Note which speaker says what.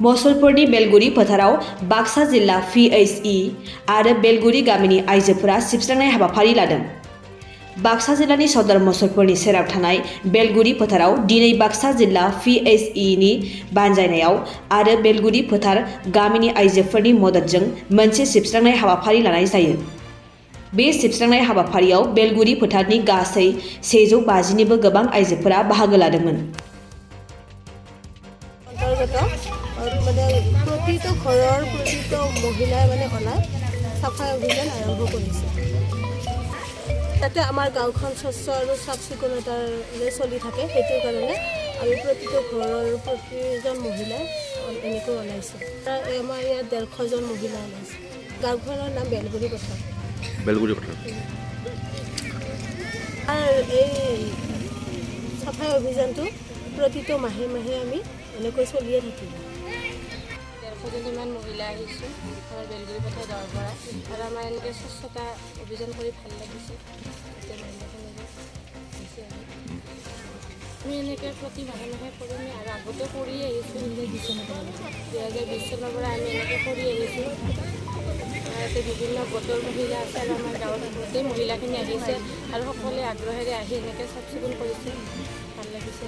Speaker 1: मसलपुरनि बेलगुरि फोथाराव बाक्सा जिल्ला PHE आरो बेलगुरि गामिनि आइजोफोरा सिबस्रांनाय हाबाफारि लादों। बाक्सा जिल्लानि सदर मसलपुरनि सेराव थानाय बेलगुरि फोथाराव दिनै बाक्सा जिल्ला PHE नि बानजायनायाव आरो बेलगुरि फोथार गामिनि आइजोफोरनि मददजों मोनसे सिबस्रांनाय हाबाफारि लानाय जायो। बे सिबस्रांनाय हाबाफारियाव बेलगुरि फोथारनि गासै 150 निबो गोबां आइजोफोरा बाहागो लादोंमोन।
Speaker 2: प्रतिটো ঘৰৰ প্ৰতিটো মহিলাই ওলাই চাফাই অভিযান আৰম্ভ কৰিছে। তাতে আমাৰ গাঁওখন স্বচ্ছ আৰু চাফ চিকুণতাৰে চলি থাকে, সেইটোৰ কাৰণে আমি প্ৰতিটো ঘৰৰ প্ৰতিজন মহিলাই এনেকৈ ওলাইছে। আমাৰ ইয়াত 150 জন মহিলা ওলাইছে। গাঁওখনৰ নাম বেলগুৰি পথাৰ।
Speaker 3: বেলগুৰি পথাৰ।
Speaker 2: আৰু এই চাফাই অভিযানটো প্ৰতিটো মাহে মাহে আমি এনেকৈ চলিয়ে থাকিম।
Speaker 4: 150 জনীমান মহিলা আহিছোঁ আমাৰ বেলগুৰি পথাৰ গাঁৱৰ পৰা, আৰু আমাৰ এনেকৈ স্বচ্ছতা অভিযান কৰি ভাল লাগিছে। আমি এনেকৈ প্ৰতি মাহে মাহে কৰিম আৰু আগতে কৰি আহিছোঁ। 2020 চনৰ পৰা আমি এনেকৈ কৰি আহিছোঁ। ইয়াতে বিভিন্ন গোটৰ মহিলা আছে আৰু আমাৰ গাঁৱত গোটেই মহিলাখিনি আহিছে আৰু সকলোৱে আগ্ৰহেৰে আহি এনেকৈ চাফ চিকুণ কৰিছে, ভাল লাগিছে।